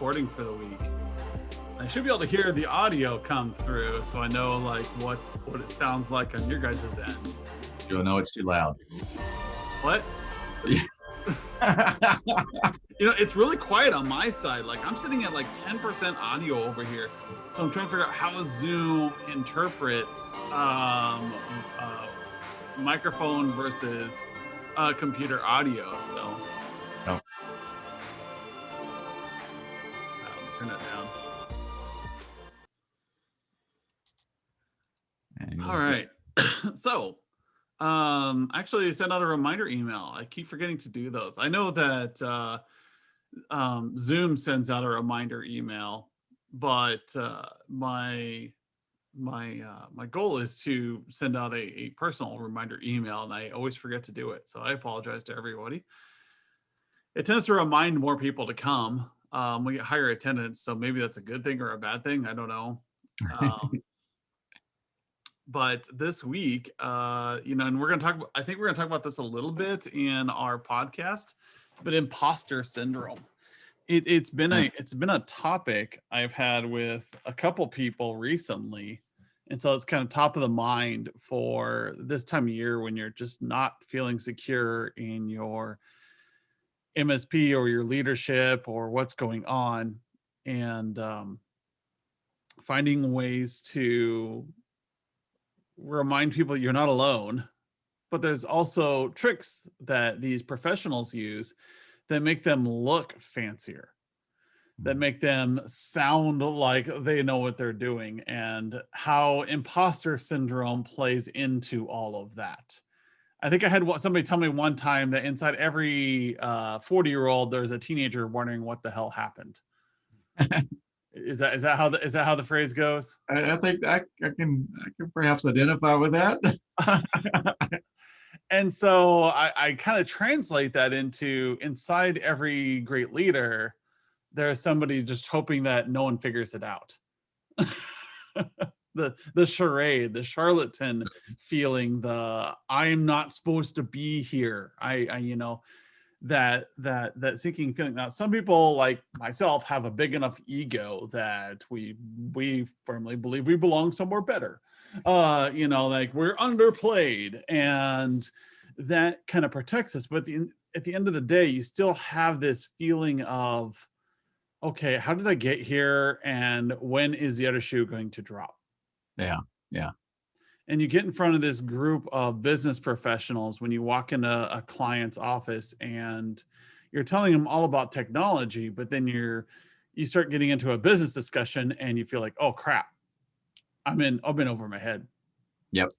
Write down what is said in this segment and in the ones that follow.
recording for the week. I should be able to hear the audio come through, so I know like what it sounds like on your guys' end. You'll know it's too loud. What? It's really quiet on my side. Like I'm sitting at like 10% audio over here. So I'm trying to figure out how Zoom interprets microphone versus computer audio. So oh. Turn that down. All right. So actually send out a reminder email. I keep forgetting to do those. I know that Zoom sends out a reminder email, but my goal is to send out a personal reminder email, and I always forget to do it. So I apologize to everybody. It tends to remind more people to come. We get higher attendance, so maybe that's a good thing or a bad thing. I don't know. But this week, and we're going to talk about, I think we're going to talk about this a little bit in our podcast, but imposter syndrome. It's been a topic I've had with a couple people recently. And so it's kind of top of the mind for this time of year when you're just not feeling secure in your MSP or your leadership or what's going on, and finding ways to remind people you're not alone. But there's also tricks that these professionals use that make them look fancier, that make them sound like they know what they're doing, and how imposter syndrome plays into all of that. I think I had somebody tell me one time that inside every 40-year-old, there's a teenager wondering what the hell happened. Is that how the phrase goes? I think I can perhaps identify with that. And so I kind of translate that into inside every great leader, there's somebody just hoping that no one figures it out. The charade, the charlatan feeling, the I'm not supposed to be here. That sinking feeling. Now, some people like myself have a big enough ego that we firmly believe we belong somewhere better. Like we're underplayed, and that kind of protects us. But at the end of the day, you still have this feeling of, okay, how did I get here? And when is the other shoe going to drop? Yeah. And you get in front of this group of business professionals when you walk into a client's office and you're telling them all about technology, but then you start getting into a business discussion and you feel like, oh crap, I've been over my head. Yep.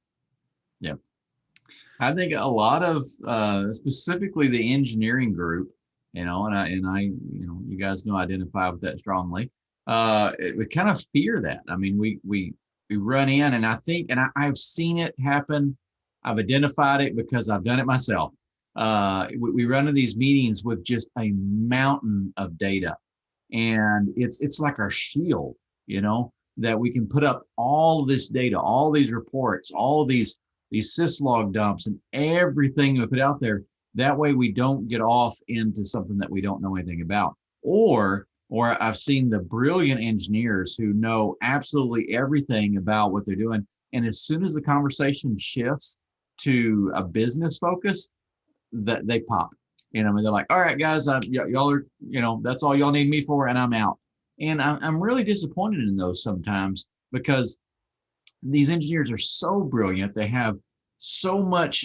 I think a lot of specifically the engineering group, and I you guys know I identify with that strongly. We kind of fear that. I mean, we run in, and I think, and I've seen it happen. I've identified it because I've done it myself. We run to these meetings with just a mountain of data, and it's like our shield, that we can put up all this data, all these reports, all these syslog dumps, and everything we put out there. That way we don't get off into something that we don't know anything about. Or I've seen the brilliant engineers who know absolutely everything about what they're doing. And as soon as the conversation shifts to a business focus, that they pop. They're like, all right, guys, y'all are, that's all y'all need me for, and I'm out. And I'm really disappointed in those sometimes, because these engineers are so brilliant. They have so much,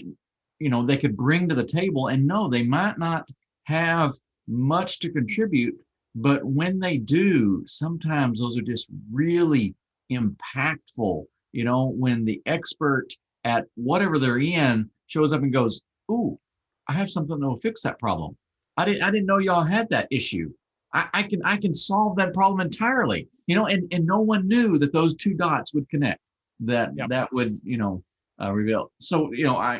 they could bring to the table, and no, they might not have much to contribute. But when they do, sometimes those are just really impactful. When the expert at whatever they're in shows up and goes, "Ooh, I have something that will fix that problem. I didn't know y'all had that issue. I can solve that problem entirely." And no one knew that those two dots would connect. That would reveal. So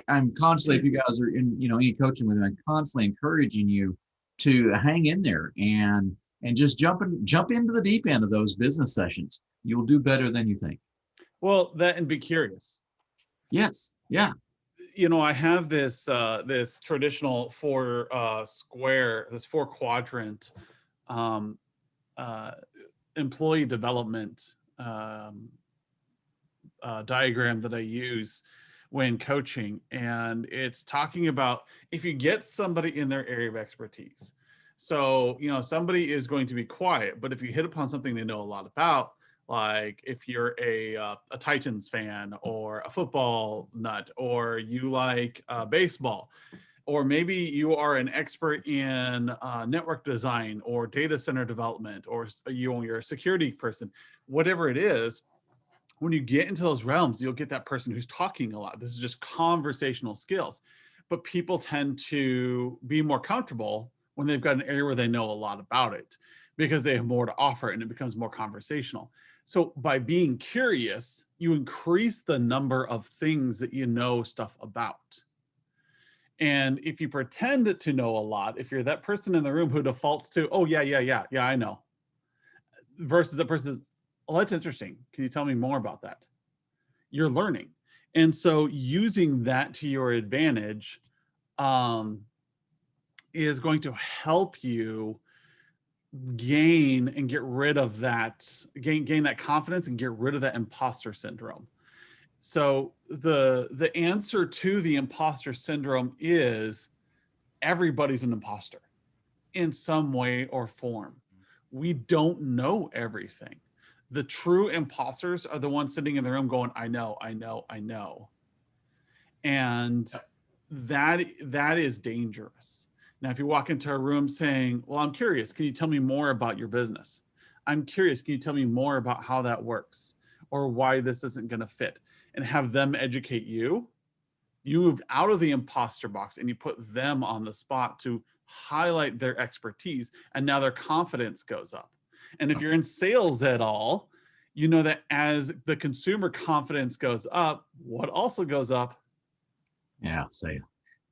I'm constantly, if you guys are in any coaching with me, I'm constantly encouraging you to hang in there and just jump into the deep end of those business sessions. You'll do better than you think. Well, that, and be curious. Yes. Yeah. I have this traditional four quadrant uh, employee development diagram that I use when coaching. And it's talking about if you get somebody in their area of expertise. So, you know, somebody is going to be quiet, but if you hit upon something they know a lot about, like if you're a Titans fan or a football nut, or you like baseball, or maybe you are an expert in network design or data center development, or you're a security person, whatever it is, when you get into those realms, you'll get that person who's talking a lot. This is just conversational skills. But people tend to be more comfortable when they've got an area where they know a lot about it because they have more to offer and it becomes more conversational. So by being curious, you increase the number of things that you know stuff about. And if you pretend to know a lot, if you're that person in the room who defaults to, oh, yeah, I know, versus the person, oh, that's interesting. Can you tell me more about that? You're learning. And so using that to your advantage um, is going to help you gain and get rid of that, gain that confidence and get rid of that imposter syndrome. So the answer to the imposter syndrome is everybody's an imposter in some way or form. We don't know everything. The true imposters are the ones sitting in the room going, I know, I know, I know. And that is dangerous. Now, if you walk into a room saying, well, I'm curious, can you tell me more about your business? I'm curious, can you tell me more about how that works or why this isn't going to fit? And have them educate you. You moved out of the imposter box and you put them on the spot to highlight their expertise. And now their confidence goes up. And if you're in sales at all, you know that as the consumer confidence goes up, what also goes up? Yeah, say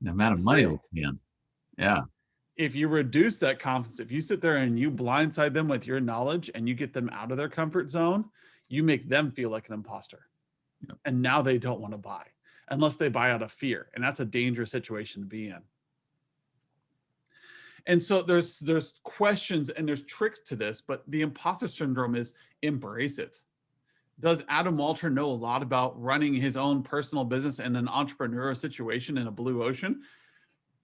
the amount of money they spend. Yeah. If you reduce that confidence, if you sit there and you blindside them with your knowledge and you get them out of their comfort zone, you make them feel like an imposter. Yep. And now they don't want to buy unless they buy out of fear. And that's a dangerous situation to be in. And so there's questions and there's tricks to this, but the imposter syndrome is embrace it. Does Adam Walter know a lot about running his own personal business in an entrepreneurial situation in a blue ocean?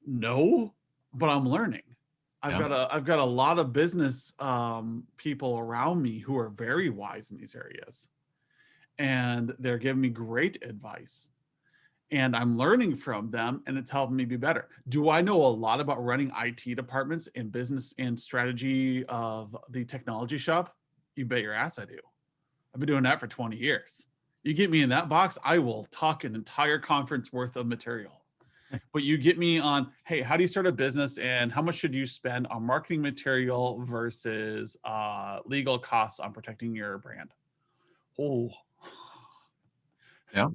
No, but I'm learning. I've got a lot of business people around me who are very wise in these areas, and they're giving me great advice. And I'm learning from them, and it's helping me be better. Do I know a lot about running IT departments in business and strategy of the technology shop? You bet your ass I do. I've been doing that for 20 years. You get me in that box, I will talk an entire conference worth of material. But you get me on, hey, how do you start a business and how much should you spend on marketing material versus legal costs on protecting your brand? Oh, Yeah.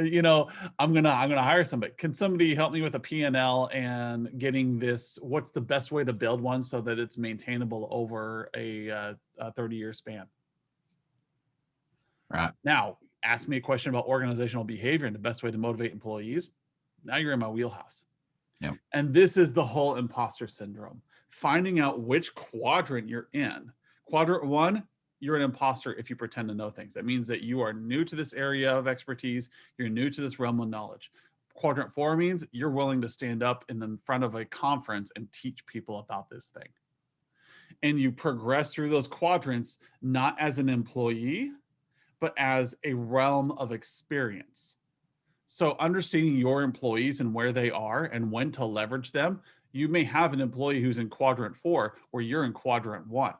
you know, I'm gonna hire somebody. Can somebody help me with a P&L and getting this? What's the best way to build one so that it's maintainable over a 30-year span? Right. Now, ask me a question about organizational behavior and the best way to motivate employees. Now you're in my wheelhouse. Yeah. And this is the whole imposter syndrome. Finding out which quadrant you're in. Quadrant 1, you're an imposter if you pretend to know things. That means that you are new to this area of expertise. You're new to this realm of knowledge. Quadrant 4 means you're willing to stand up in the front of a conference and teach people about this thing. And you progress through those quadrants, not as an employee, but as a realm of experience. So understanding your employees and where they are and when to leverage them, you may have an employee who's in quadrant 4 where you're in quadrant 1.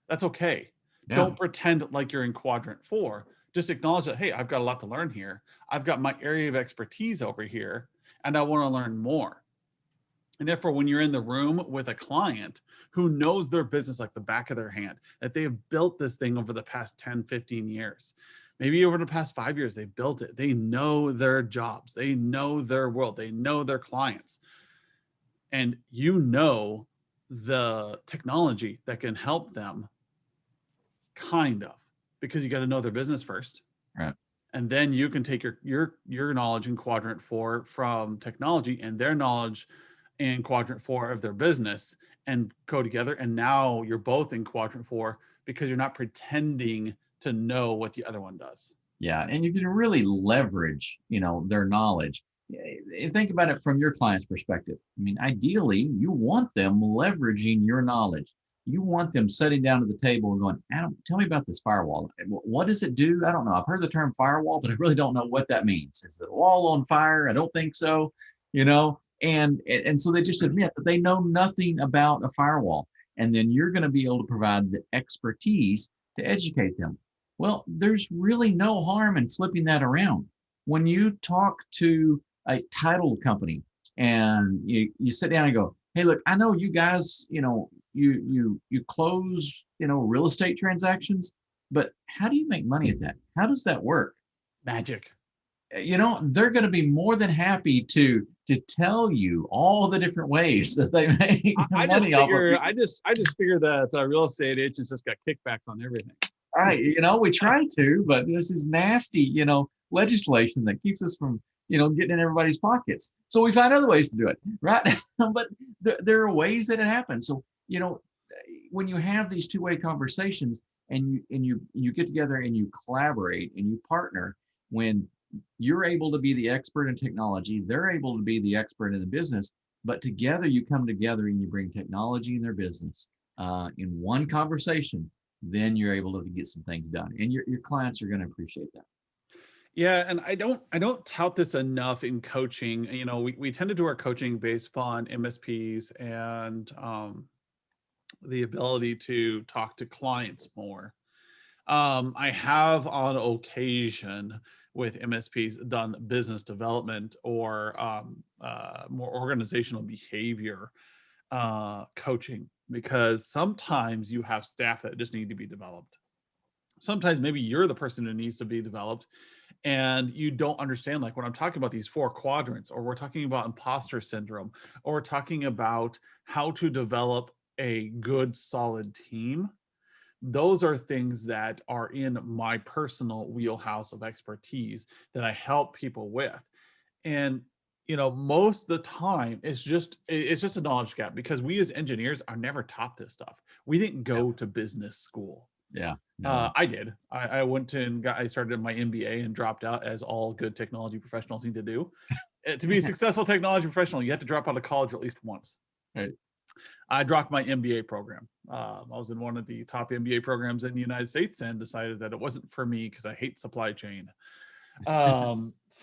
That's okay. Yeah. Don't pretend like you're in quadrant 4. Just acknowledge that, hey, I've got a lot to learn here. I've got my area of expertise over here, and I want to learn more. And therefore, when you're in the room with a client who knows their business like the back of their hand, that they have built this thing over the past 10, 15 years, maybe over the past 5 years, they built it. They know their jobs. They know their world. They know their clients. And you know the technology that can help them, kind of, because you got to know their business first. Right. And then you can take your knowledge in quadrant 4 from technology and their knowledge in quadrant 4 of their business and go together. And now you're both in quadrant 4 because you're not pretending to know what the other one does. Yeah, and you can really leverage, their knowledge. And think about it from your client's perspective. I mean, ideally, you want them leveraging your knowledge. You want them sitting down at the table and going, Adam, tell me about this firewall. What does it do? I don't know. I've heard the term firewall, but I really don't know what that means. Is the wall on fire? I don't think so. And so they just admit that they know nothing about a firewall. And then you're going to be able to provide the expertise to educate them. Well, there's really no harm in flipping that around. When you talk to a title company and you sit down and go, hey, look, I know you guys, you close, real estate transactions, but how do you make money at that? How does that work? Magic. They're going to be more than happy to tell you all the different ways that they make money off of. I just figure that real estate agents just got kickbacks on everything. Right. We try to, but this is nasty, legislation that keeps us from, getting in everybody's pockets. So we find other ways to do it. Right. But there are ways that it happens. So, when you have these two-way conversations and you get together and you collaborate and you partner, when you're able to be the expert in technology, they're able to be the expert in the business, but together you come together and you bring technology in their business in one conversation, then you're able to get some things done, and your clients are going to appreciate that. Yeah, and I don't tout this enough in coaching. We tend to do our coaching based upon MSPs and the ability to talk to clients more. I have on occasion with MSPs done business development or more organizational behavior coaching, because sometimes you have staff that just need to be developed. Sometimes maybe you're the person who needs to be developed and you don't understand, like when I'm talking about these 4 quadrants, or we're talking about imposter syndrome, or we're talking about how to develop a good solid team. Those are things that are in my personal wheelhouse of expertise that I help people with. And most of the time it's just a knowledge gap, because we as engineers are never taught this stuff. We didn't go to business school. Yeah. No. I did. I went and I started my MBA and dropped out, as all good technology professionals need to do. To be a successful technology professional, you have to drop out of college at least once. Right. I dropped my MBA program. I was in one of the top MBA programs in the United States and decided that it wasn't for me because I hate supply chain. Just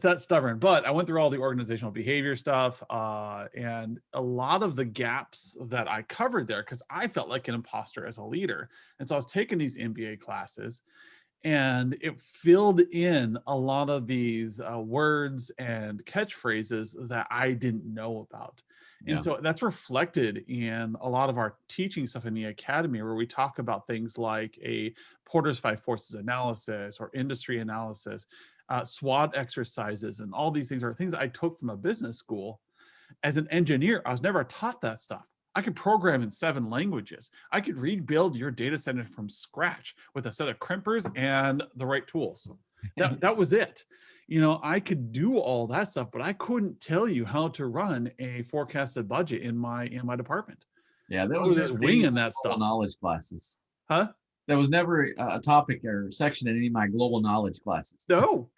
that stubborn. But I went through all the organizational behavior stuff and a lot of the gaps that I covered there, because I felt like an imposter as a leader. And so I was taking these MBA classes, and it filled in a lot of these words and catchphrases that I didn't know about. Yeah. And so that's reflected in a lot of our teaching stuff in the academy, where we talk about things like a Porter's 5 Forces analysis or industry analysis, SWOT exercises, and all these things are things that I took from a business school. As an engineer, I was never taught that stuff. I could program in 7 languages. I could rebuild your data center from scratch with a set of crimpers and the right tools. That was it. I could do all that stuff, but I couldn't tell you how to run a forecasted budget in my department. Yeah, that I was was just winging that stuff. Knowledge classes. Huh? That was never a topic or section in any of my global knowledge classes. No.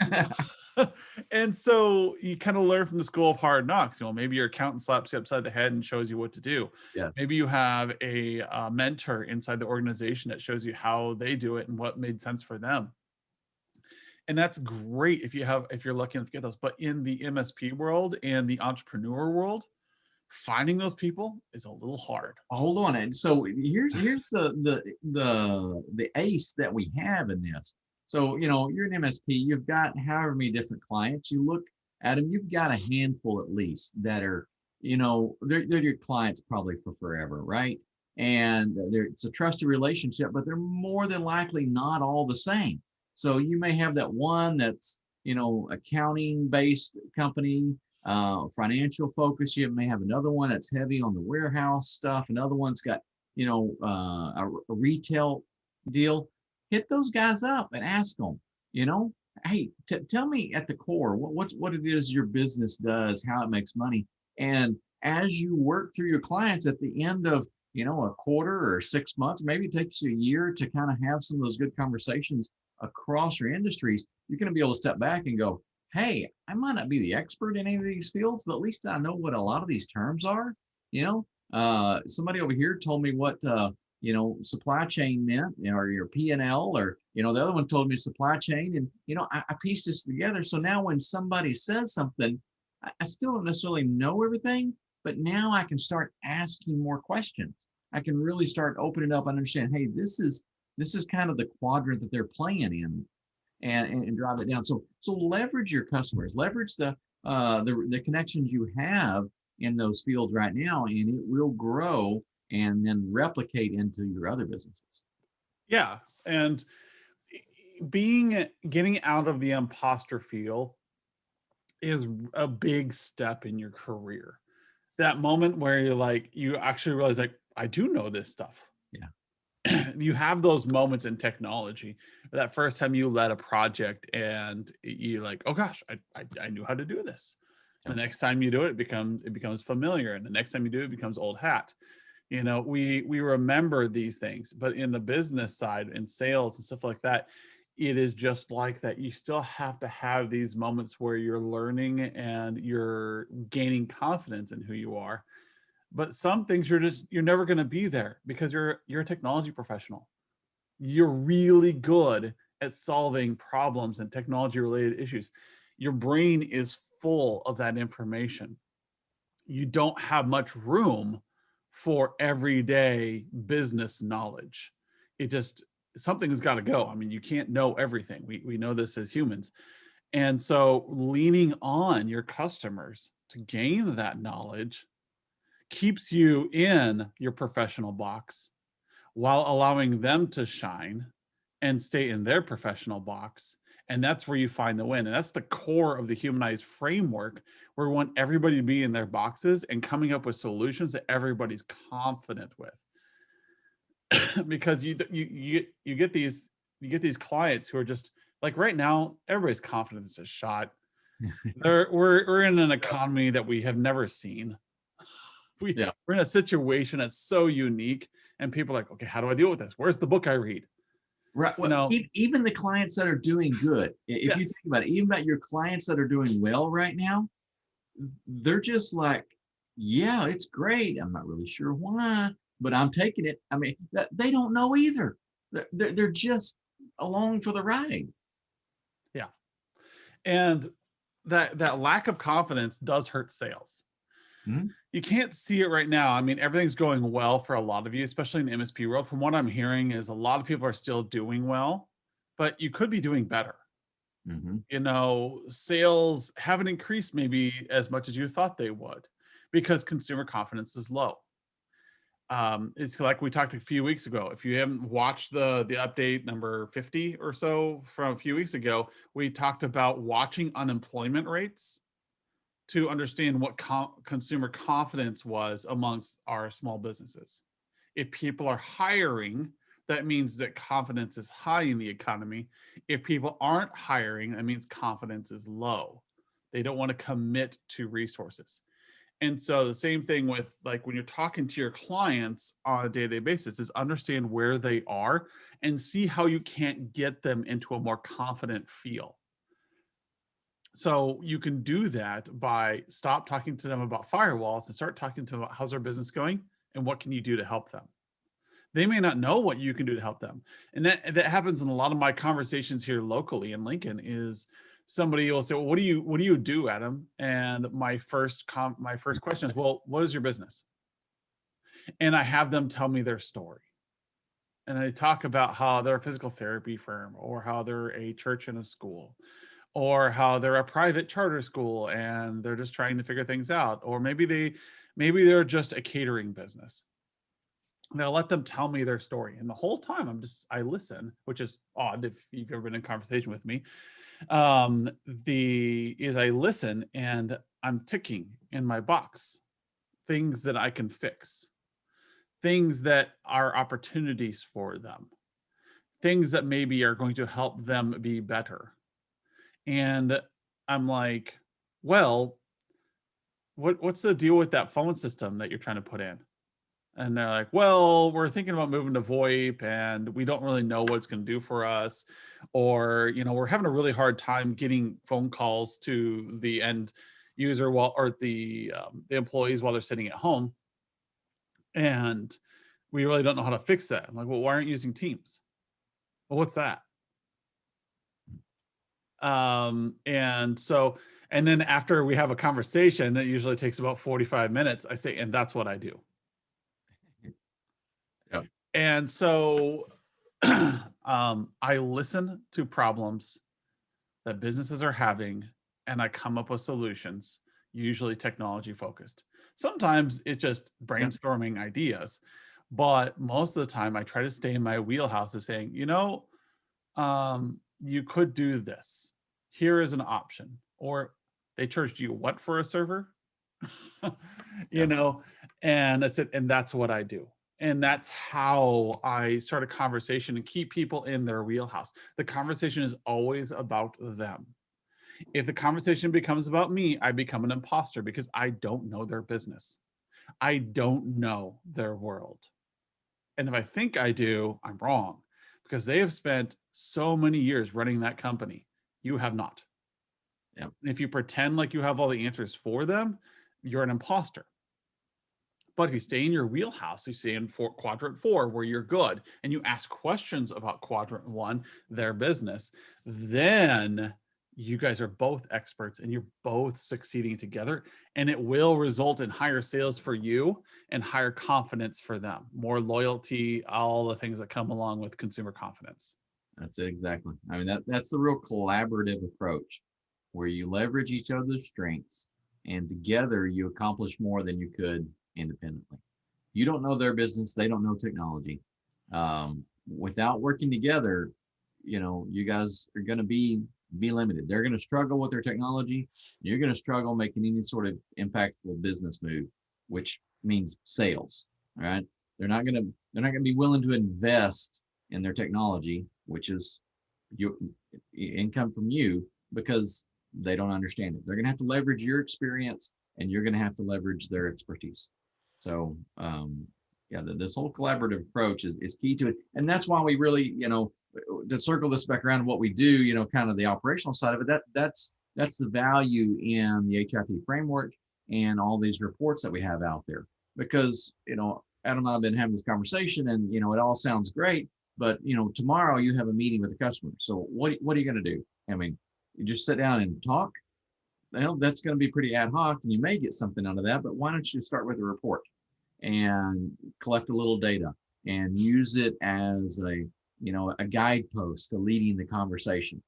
And so you kind of learn from the school of hard knocks. Maybe your accountant slaps you upside the head and shows you what to do. Yes. Maybe you have a mentor inside the organization that shows you how they do it and what made sense for them. And that's great if you're lucky enough to get those. But in the MSP world and the entrepreneur world, finding those people is a little hard. Hold on. And so here's the ace that we have in this. So, you're an MSP, you've got however many different clients. You look at them, you've got a handful at least that are, they're your clients probably for forever, right? And it's a trusted relationship, but they're more than likely not all the same. So you may have that one that's, accounting-based company, financial focus. You may have another one that's heavy on the warehouse stuff. Another one's got, a retail deal. Hit those guys up and ask them, hey, tell me at the core what it is your business does, how it makes money, and as you work through your clients at the end of, a quarter or 6 months, maybe it takes you a year to kind of have some of those good conversations across your industries, you're going to be able to step back and go, hey, I might not be the expert in any of these fields, but at least I know what a lot of these terms are. Somebody over here told me what supply chain meant, or your P&L, or the other one told me supply chain, and I pieced this together. So now when somebody says something, I still don't necessarily know everything, but now I can start asking more questions. I can really start opening up and understand, hey, this is kind of the quadrant that they're playing in, and drive it down. So leverage your customers, leverage the connections you have in those fields right now, and it will grow and then replicate into your other businesses. Yeah. And getting out of the imposter feel is a big step in your career. That moment where you actually realize, like, I do know this stuff. Yeah. You have those moments in technology. That first time you led a project and you're like, oh gosh, I knew how to do this. Yeah. The next time you do it, it becomes familiar. And the next time you do it, it becomes old hat. We remember these things, but in the business side, in sales and stuff like that, it is just like that. You still have to have these moments where you're learning and you're gaining confidence in who you are. But some things you're never going to be there because you're a technology professional. You're really good at solving problems and technology related issues. Your brain is full of that information. You don't have much room for everyday business knowledge. Something's got to go. I mean, you can't know everything. We know this as humans. And so leaning on your customers to gain that knowledge keeps you in your professional box while allowing them to shine and stay in their professional box. And that's where you find the win. And that's the core of the humanized framework, where we want everybody to be in their boxes and coming up with solutions that everybody's confident with. Because you get these clients who are just like, right now, everybody's confidence is shot. We're in an economy that we have never seen. Yeah. We're in a situation that's so unique, and people are like, okay, how do I deal with this? Where's the book I read? Right. Well, even the clients that are doing good, if you Yes. think about it, even about your clients that are doing well right now, they're just like, yeah, it's great. I'm not really sure why, but I'm taking it. I mean, they don't know either. They're just along for the ride. Yeah. And that lack of confidence does hurt sales. Mhm. You can't see it right now. I mean, everything's going well for a lot of you, especially in the MSP world. From what I'm hearing is a lot of people are still doing well, but you could be doing better. Mhm. Sales haven't increased maybe as much as you thought they would because consumer confidence is low. It's like we talked a few weeks ago. If you haven't watched the update number 50 or so from a few weeks ago, we talked about watching unemployment rates to understand what consumer confidence was amongst our small businesses. If people are hiring, that means that confidence is high in the economy. If people aren't hiring, that means confidence is low. They don't want to commit to resources. And so the same thing with, like, when you're talking to your clients on a day-to-day basis, is understand where they are and see how you can't get them into a more confident feel. So you can do that by stop talking to them about firewalls and start talking to them about how's their business going and what can you do to help them. They may not know what you can do to help them. And that happens in a lot of my conversations here locally in Lincoln. Is somebody will say, well, what do you do, Adam? And my first question is, well, what is your business? And I have them tell me their story. And I talk about how they're a physical therapy firm, or how they're a church and a school, or how they're a private charter school and they're just trying to figure things out, or maybe they're just a catering business. And I'll let them tell me their story, and the whole time I listen, which is odd if you've ever been in conversation with me. I listen and I'm ticking in my box things that I can fix, things that are opportunities for them, things that maybe are going to help them be better. And I'm like, well, what's the deal with that phone system that you're trying to put in? And they're like, well, we're thinking about moving to VoIP and we don't really know what it's going to do for us. Or, we're having a really hard time getting phone calls to the end user or the employees while they're sitting at home. And we really don't know how to fix that. I'm like, well, why aren't you using Teams? Well, what's that? And then after we have a conversation, it usually takes about 45 minutes. I say, and that's what I do. Yeah. And so I listen to problems that businesses are having and I come up with solutions, usually technology focused. Sometimes it's just brainstorming ideas, but most of the time I try to stay in my wheelhouse of saying, you could do this. Here is an option. Or they charged you what for a server? Yeah. And I said, and that's what I do. And that's how I start a conversation and keep people in their wheelhouse. The conversation is always about them. If the conversation becomes about me, I become an imposter because I don't know their business. I don't know their world. And if I think I do, I'm wrong because they have spent so many years running that company. You have not. Yeah. If you pretend like you have all the answers for them, you're an imposter. But if you stay in your wheelhouse, you stay in quadrant 4 where you're good and you ask questions about quadrant 1, their business, then you guys are both experts and you're both succeeding together, and it will result in higher sales for you and higher confidence for them, more loyalty, all the things that come along with consumer confidence. That's it exactly. I mean, that's the real collaborative approach where you leverage each other's strengths and together you accomplish more than you could independently. You don't know their business, they don't know technology. Without working together, you guys are going to be limited. They're going to struggle with their technology. You're going to struggle making any sort of impactful business move, which means sales. Right? They're not going to be willing to invest in their technology, which is your income from you, because they don't understand it. They're going to have to leverage your experience and you're going to have to leverage their expertise. So yeah, this whole collaborative approach is key to it. And that's why we really, to circle this back around to what we do, kind of the operational side of it, that's the value in the HIT framework and all these reports that we have out there. Because, Adam and I have been having this conversation and, it all sounds great, but, tomorrow you have a meeting with a customer. So what are you going to do? I mean, you just sit down and talk? Well, that's going to be pretty ad hoc and you may get something out of that, but why don't you start with a report and collect a little data and use it as a guidepost to leading the conversation.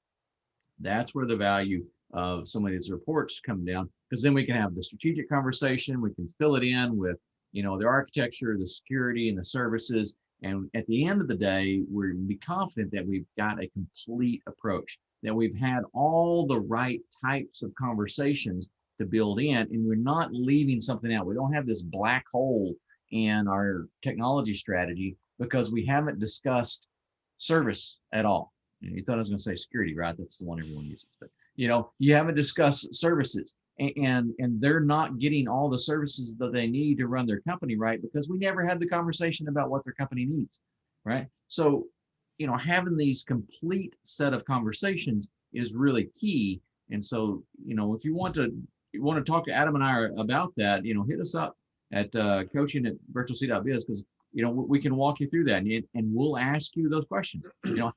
That's where the value of some of these reports come down, because then we can have the strategic conversation. We can fill it in with, the architecture, the security, and the services. And at the end of the day, we're be confident that we've got a complete approach, that we've had all the right types of conversations to build in, and we're not leaving something out. We don't have this black hole in our technology strategy because we haven't discussed service at all. You thought I was going to say security, right? That's the one everyone uses. But you haven't discussed services, and they're not getting all the services that they need to run their company right because we never had the conversation about what their company needs, right? So, having these complete set of conversations is really key. And so, if you want to talk to Adam and I about that, hit us up at coaching@virtualc.biz, because we can walk you through that, and we'll ask you those questions.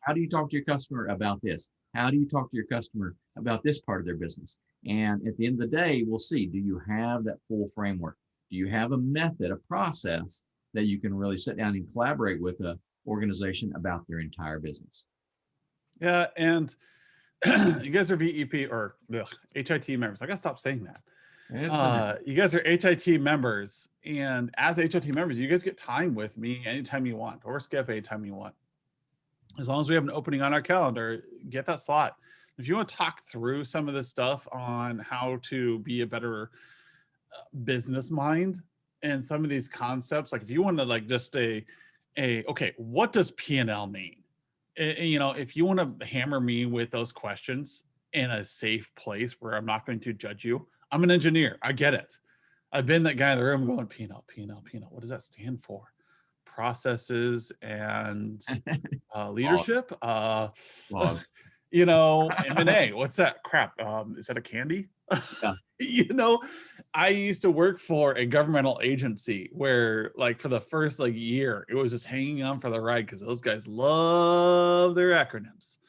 How do you talk to your customer about this? How do you talk to your customer about this part of their business? And at the end of the day, we'll see, do you have that full framework? Do you have a method, a process that you can really sit down and collaborate with a organization about their entire business? Yeah, and you guys are VEP or HIT members. I gotta stop saying that. You guys are HIT members, and as HIT members, you guys get time with me anytime you want, or Skip anytime you want. As long as we have an opening on our calendar, get that slot. If you want to talk through some of this stuff on how to be a better business mind and some of these concepts, like if you want to just okay, what does P&L mean? If you want to hammer me with those questions in a safe place where I'm not going to judge you, I'm an engineer. I get it. I've been that guy in the room going, P&L, P&L, P&L. What does that stand for? Processes and Log, leadership. logs. M&A. What's that crap? Is that a candy? Yeah. you know, I used to work for a governmental agency where, like, for the first like year, it was just hanging on for the ride because those guys love their acronyms.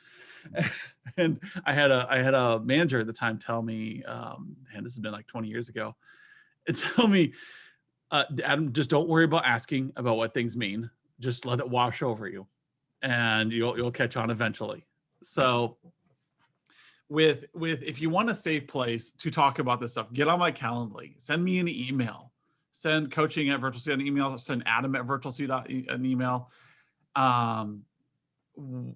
And I had a manager at the time tell me, and this has been like 20 years ago, and tell me, Adam, just don't worry about asking about what things mean. Just let it wash over you, and you'll catch on eventually. Yep. So with if you want a safe place to talk about this stuff, get on my Calendly, send me an email, send coaching at virtualc an email, send Adam at virtualc an email. Um,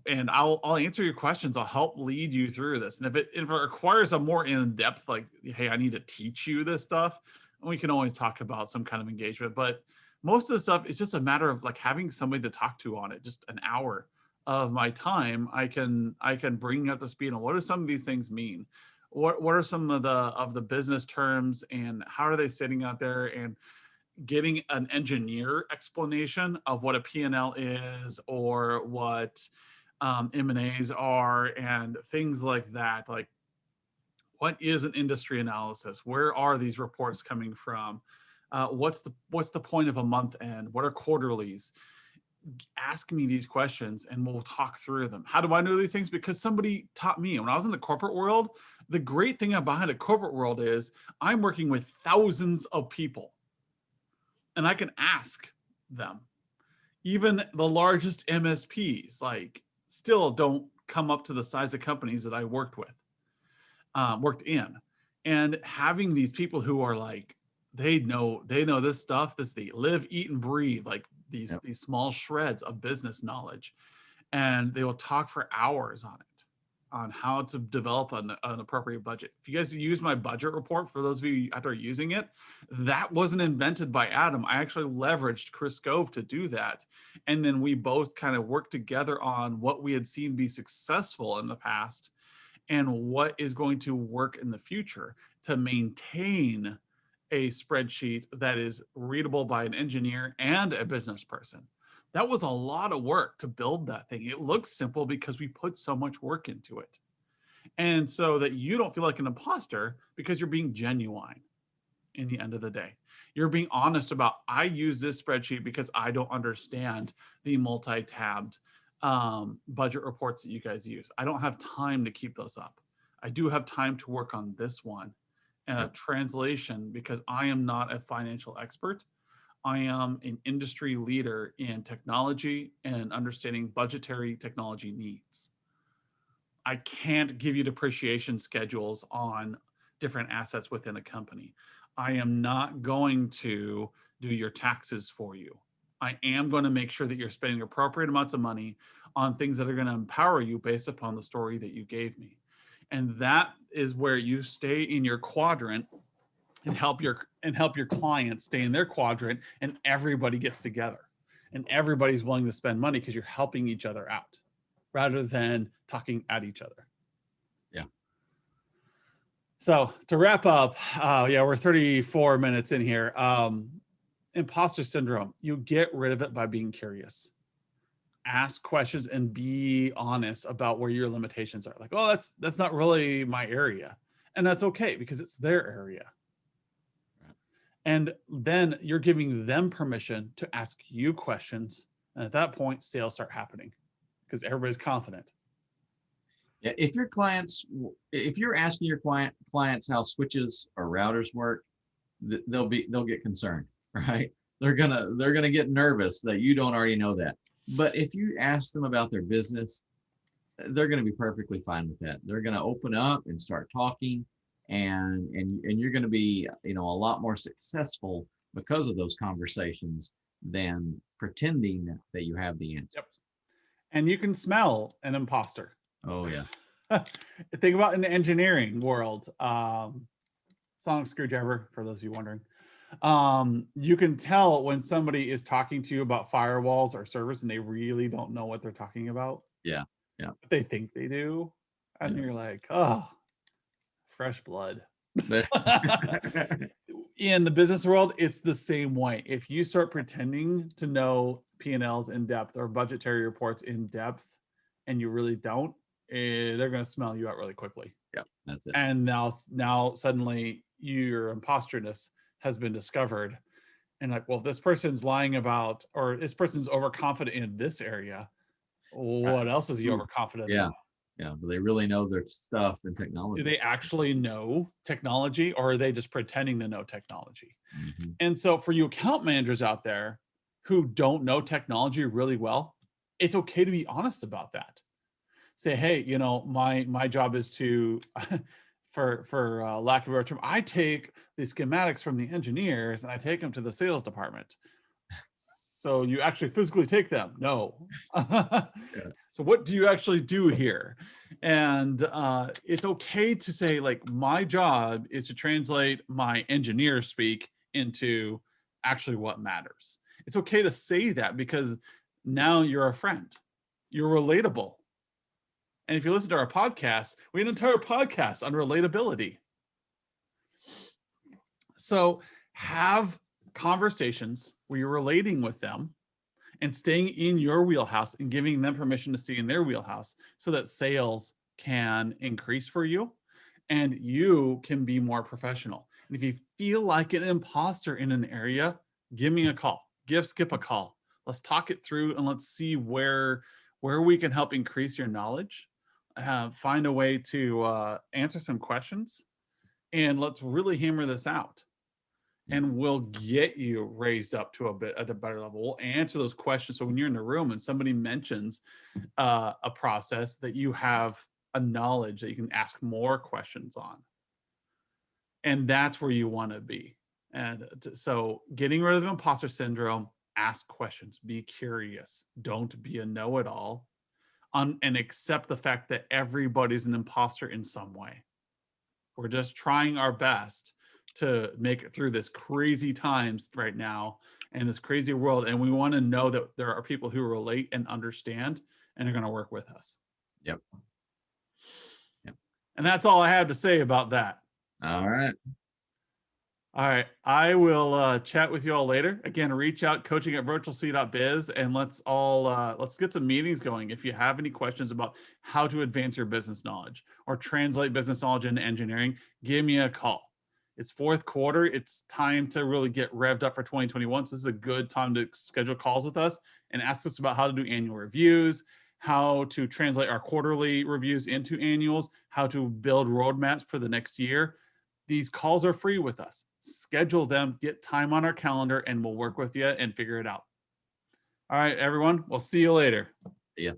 and I'll answer your questions. I'll help lead you through this. And if it requires a more in-depth, like, hey, I need to teach you this stuff, we can always talk about some kind of engagement. But most of the stuff is just a matter of like having somebody to talk to on it. Just an hour of my time, I can bring you up to speed on what do some of these things mean. What are some of the business terms and how are they sitting out there, and getting an engineer explanation of what a P&L is or what M&As are and things like that. Like, what is an industry analysis? Where are these reports coming from? What's the point of a month end? What are quarterlies? Ask me these questions and we'll talk through them. How do I know these things? Because somebody taught me. When I was in the corporate world, the great thing about the corporate world is I'm working with thousands of people and I can ask them. Even the largest MSPs, like, still don't come up to the size of companies that I worked in. And having these people who are like, they know this stuff, this they live, eat, and breathe, like these Yep. these small shreds of business knowledge, and they will talk for hours on it, on how to develop an appropriate budget. If you guys use my budget report, for those of you out there using it, that wasn't invented by Adam. I actually leveraged Chris Gove to do that. And then we both kind of worked together on what we had seen be successful in the past and what is going to work in the future to maintain a spreadsheet that is readable by an engineer and a business person. That was a lot of work to build that thing. It looks simple because we put so much work into it. And so that you don't feel like an imposter because you're being genuine in the end of the day. You're being honest about, I use this spreadsheet because I don't understand the multi-tabbed budget reports that you guys use. I don't have time to keep those up. I do have time to work on this one and a Yep. translation because I am not a financial expert. I am an industry leader in technology and understanding budgetary technology needs. I can't give you depreciation schedules on different assets within a company. I am not going to do your taxes for you. I am going to make sure that you're spending appropriate amounts of money on things that are going to empower you based upon the story that you gave me. And that is where you stay in your quadrant and help your clients stay in their quadrant, and everybody gets together and everybody's willing to spend money because you're helping each other out rather than talking at each other. Yeah. So to wrap up, yeah, we're 34 minutes in here. Imposter syndrome, you get rid of it by being curious. Ask questions and be honest about where your limitations are. Like, oh, that's not really my area. And that's okay because it's their area. And then you're giving them permission to ask you questions. And at that point, sales start happening because everybody's confident. Yeah, if you're asking your clients how switches or routers work, they'll get concerned, right? They're gonna get nervous that you don't already know that. But if you ask them about their business, they're gonna be perfectly fine with that. They're gonna open up and start talking, and you're gonna be, a lot more successful because of those conversations than pretending that you have the answer. Yep. And you can smell an imposter. Oh yeah. Think about in the engineering world, sonic screwdriver, for those of you wondering. You can tell when somebody is talking to you about firewalls or servers and they really don't know what they're talking about. Yeah. Yeah. But they think they do. And Yeah. you're like, oh, fresh blood. In the business world, it's the same way. If you start pretending to know P&Ls in depth or budgetary reports in depth, and you really don't, they're going to smell you out really quickly. Yeah, that's it. And now suddenly your impostorness has been discovered, and like, well, this person's lying about, or this person's overconfident in this area. What else is he Ooh, overconfident yeah. about? Yeah, but they really know their stuff and Do technology. they actually know technology, or are they just pretending to know technology? Mhm. And so for you account managers out there who don't know technology really well, it's okay to be honest about that. Say, hey, you know, my job is to for lack of a better term, I take the schematics from the engineers and I take them to the sales department. So you actually physically take them? No. Yeah. So what do you actually do here? And it's okay to say, like, my job is to translate my engineer speak into actually what matters. It's okay to say that, because now you're a friend. You're relatable. And if you listen to our podcast, we have an entire podcast on relatability. So have conversations where you're relating with them and staying in your wheelhouse and giving them permission to stay in their wheelhouse, so that sales can increase for you and you can be more professional. And if you feel like an imposter in an area, give me a call. Give Skip a call. Let's talk it through and let's see where we can help increase your knowledge. Find a way to answer some questions, and let's really hammer this out, Yeah. and we'll get you raised up to at a better level. We'll answer those questions. So when you're in the room and somebody mentions a process, that you have a knowledge that you can ask more questions on. And that's where you want to be. And so getting rid of imposter syndrome, ask questions, be curious, don't be a know-it-all, and accept the fact that everybody's an imposter in some way. We're just trying our best to make it through this crazy times right now and this crazy world. And we want to know that there are people who relate and understand and are going to work with us. Yep. Yep. And that's all I have to say about that. All right. All right. I will chat with you all later. Again, reach out, coaching@virtualc.biz, and let's get some meetings going. If you have any questions about how to advance your business knowledge or translate business knowledge into engineering, give me a call. It's fourth quarter. It's time to really get revved up for 2021. So this is a good time to schedule calls with us and ask us about how to do annual reviews, how to translate our quarterly reviews into annuals, how to build roadmaps for the next year. These calls are free with us. Schedule them, get time on our calendar, and we'll work with you and figure it out. All right, everyone. We'll see you later. Yeah.